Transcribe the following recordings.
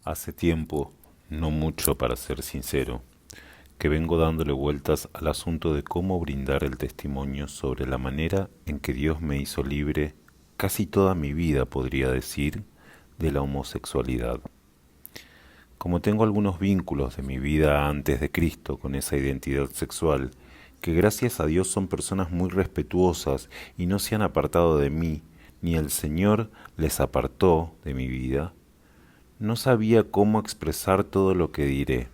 Hace tiempo, no mucho para ser sincero, que vengo dándole vueltas al asunto de cómo brindar el testimonio sobre la manera en que Dios me hizo libre casi toda mi vida, podría decir, de la homosexualidad. Como tengo algunos vínculos de mi vida antes de Cristo con esa identidad sexual, que gracias a Dios son personas muy respetuosas y no se han apartado de mí, ni el Señor les apartó de mi vida, no sabía cómo expresar todo lo que diré,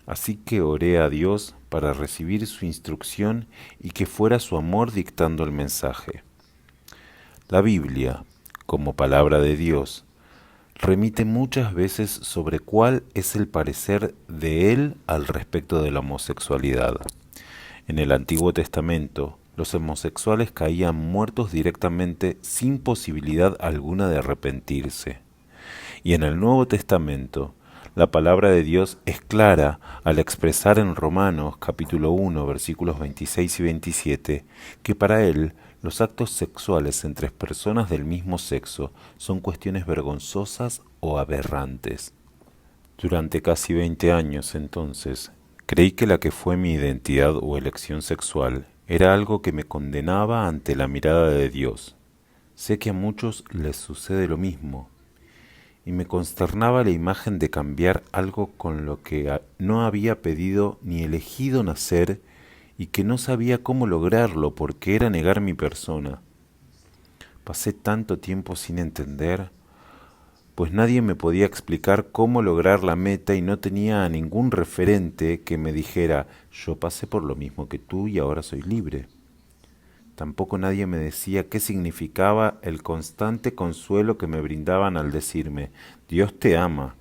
así que oré a Dios para recibir su instrucción y que fuera su amor dictando el mensaje. La Biblia, como palabra de Dios, remite muchas veces sobre cuál es el parecer de Él al respecto de la homosexualidad. En el Antiguo Testamento, los homosexuales caían muertos directamente sin posibilidad alguna de arrepentirse. Y en el Nuevo Testamento, la palabra de Dios es clara al expresar en Romanos capítulo 1 versículos 26 y 27 que para él los actos sexuales entre personas del mismo sexo son cuestiones vergonzosas o aberrantes. Durante casi 20 años, entonces, creí que la que fue mi identidad o elección sexual era algo que me condenaba ante la mirada de Dios. Sé que a muchos les sucede lo mismo, y me consternaba la imagen de cambiar algo con lo que no había pedido ni elegido nacer y que no sabía cómo lograrlo porque era negar mi persona. Pasé tanto tiempo sin entender, pues nadie me podía explicar cómo lograr la meta y no tenía a ningún referente que me dijera, yo pasé por lo mismo que tú y ahora soy libre. Tampoco nadie me decía qué significaba el constante consuelo que me brindaban al decirme, Dios te ama,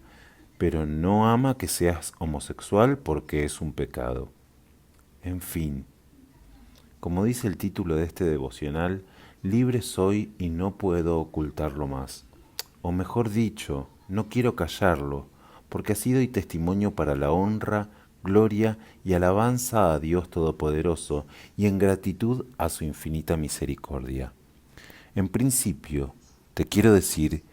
pero no ama que seas homosexual porque es un pecado. En fin, como dice el título de este devocional, libre soy y no puedo ocultarlo más. O mejor dicho, no quiero callarlo, porque así doy testimonio para la honra, gloria y alabanza a Dios Todopoderoso y en gratitud a su infinita misericordia. En principio, te quiero decir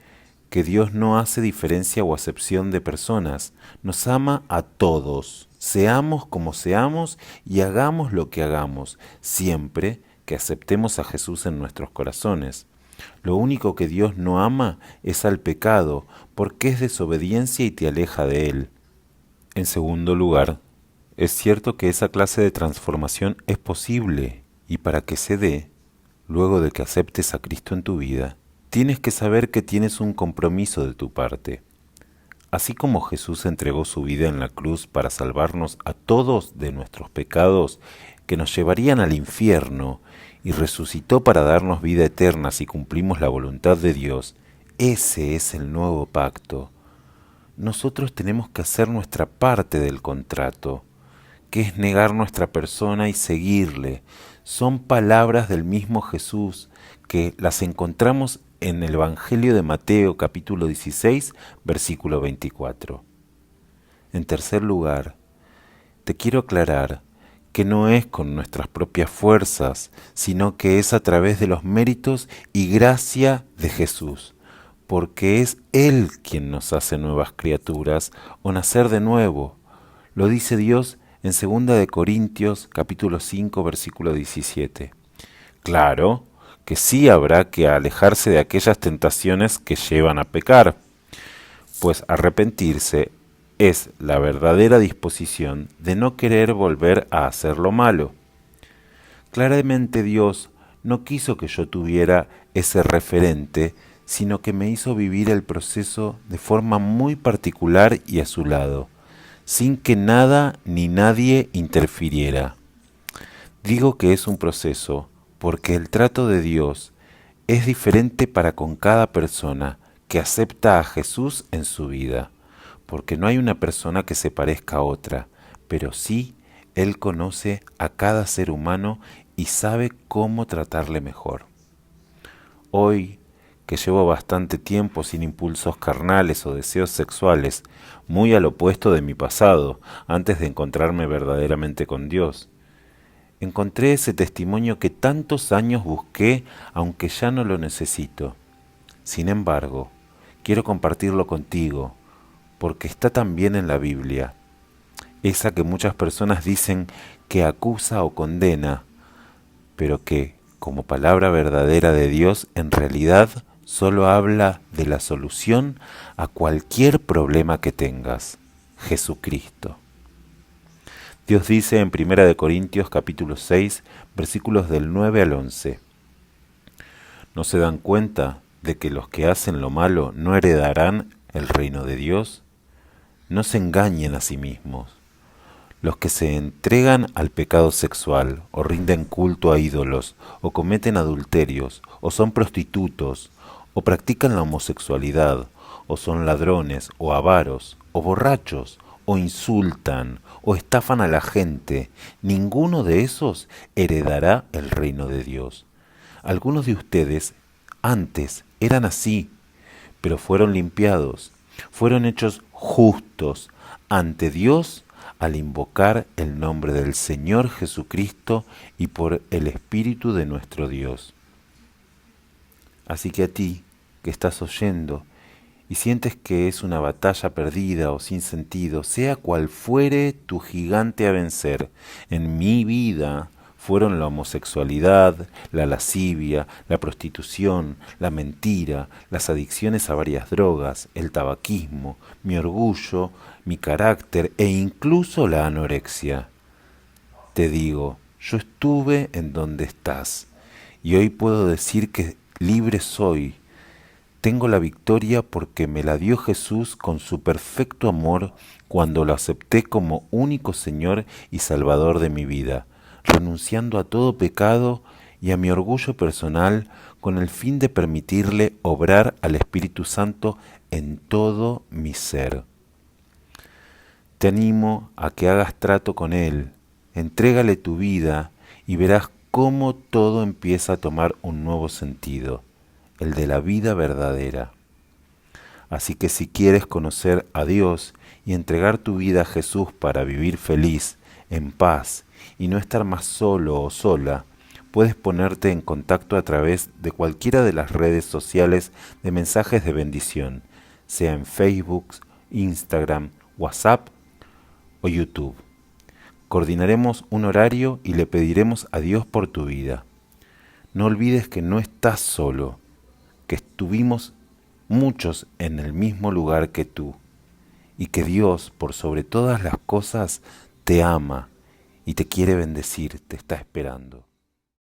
que Dios no hace diferencia o acepción de personas, nos ama a todos, seamos como seamos y hagamos lo que hagamos, siempre que aceptemos a Jesús en nuestros corazones. Lo único que Dios no ama es al pecado, porque es desobediencia y te aleja de Él. En segundo lugar, es cierto que esa clase de transformación es posible, y para que se dé, luego de que aceptes a Cristo en tu vida, tienes que saber que tienes un compromiso de tu parte. Así como Jesús entregó su vida en la cruz para salvarnos a todos de nuestros pecados que nos llevarían al infierno y resucitó para darnos vida eterna si cumplimos la voluntad de Dios, ese es el nuevo pacto. Nosotros tenemos que hacer nuestra parte del contrato, que es negar nuestra persona y seguirle. Son palabras del mismo Jesús que las encontramos en el Evangelio de Mateo capítulo 16, versículo 24. En tercer lugar, te quiero aclarar que no es con nuestras propias fuerzas, sino que es a través de los méritos y gracia de Jesús, porque es Él quien nos hace nuevas criaturas o nacer de nuevo. Lo dice Dios en 2 de Corintios capítulo 5 versículo 17. Claro que sí habrá que alejarse de aquellas tentaciones que llevan a pecar, pues arrepentirse es la verdadera disposición de no querer volver a hacer lo malo. Claramente Dios no quiso que yo tuviera ese referente, sino que me hizo vivir el proceso de forma muy particular y a su lado, sin que nada ni nadie interfiriera. Digo que es un proceso porque el trato de Dios es diferente para con cada persona que acepta a Jesús en su vida, porque no hay una persona que se parezca a otra, pero sí Él conoce a cada ser humano y sabe cómo tratarle mejor. Hoy, que llevo bastante tiempo sin impulsos carnales o deseos sexuales, muy al opuesto de mi pasado, antes de encontrarme verdaderamente con Dios, encontré ese testimonio que tantos años busqué, aunque ya no lo necesito. Sin embargo, quiero compartirlo contigo, porque está también en la Biblia, esa que muchas personas dicen que acusa o condena, pero que, como palabra verdadera de Dios, en realidad solo habla de la solución a cualquier problema que tengas: Jesucristo. Dios dice en 1 Corintios capítulo 6, versículos del 9 al 11: ¿No se dan cuenta de que los que hacen lo malo no heredarán el reino de Dios? No se engañen a sí mismos. Los que se entregan al pecado sexual, o rinden culto a ídolos, o cometen adulterios, o son prostitutos, o practican la homosexualidad, o son ladrones, o avaros, o borrachos, o insultan, o estafan a la gente, ninguno de esos heredará el reino de Dios. Algunos de ustedes antes eran así, pero fueron limpiados, fueron hechos justos ante Dios al invocar el nombre del Señor Jesucristo y por el Espíritu de nuestro Dios. Así que a ti, que estás oyendo y sientes que es una batalla perdida o sin sentido, sea cual fuere tu gigante a vencer, en mi vida fueron la homosexualidad, la lascivia, la prostitución, la mentira, las adicciones a varias drogas, el tabaquismo, mi orgullo, mi carácter e incluso la anorexia. Te digo, yo estuve en donde estás y hoy puedo decir que libre soy. Tengo la victoria porque me la dio Jesús con su perfecto amor cuando lo acepté como único Señor y Salvador de mi vida, renunciando a todo pecado y a mi orgullo personal con el fin de permitirle obrar al Espíritu Santo en todo mi ser. Te animo a que hagas trato con Él, entrégale tu vida y verás cómo todo empieza a tomar un nuevo sentido, el de la vida verdadera. Así que si quieres conocer a Dios y entregar tu vida a Jesús para vivir feliz, en paz y no estar más solo o sola, puedes ponerte en contacto a través de cualquiera de las redes sociales de mensajes de bendición, sea en Facebook, Instagram, WhatsApp o YouTube. Coordinaremos un horario y le pediremos a Dios por tu vida. No olvides que no estás solo, que estuvimos muchos en el mismo lugar que tú, y que Dios, por sobre todas las cosas, te ama y te quiere bendecir, te está esperando.